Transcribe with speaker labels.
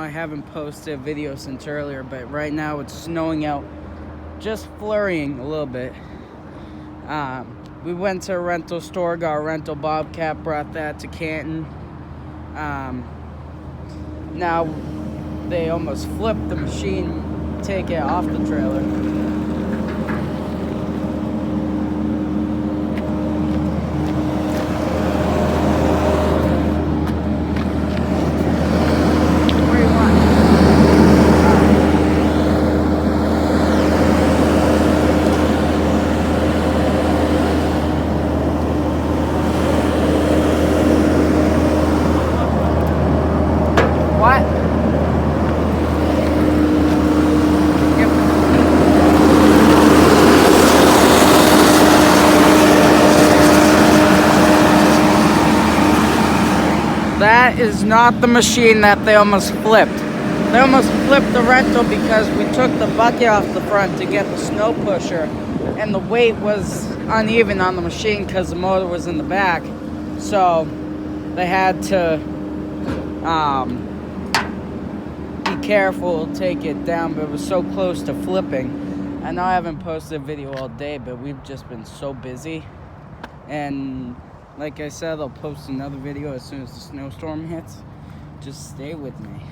Speaker 1: I haven't posted a video since earlier, but right now it's snowing out, just flurrying a little bit. We went to a rental store, got a rental bobcat, brought that to Canton. Now they almost flipped the machine, take it off the trailer. What? Yep. That is not the machine that they almost flipped. They almost flipped the rental because we took the bucket off the front to get the snow pusher, and the weight was uneven on the machine because the motor was in the back. So they had to be careful, take it down, but it was so close to flipping. I know I haven't posted a video all day, but we've just been so busy. And like I said, I'll post another video as soon as the snowstorm hits. Just stay with me.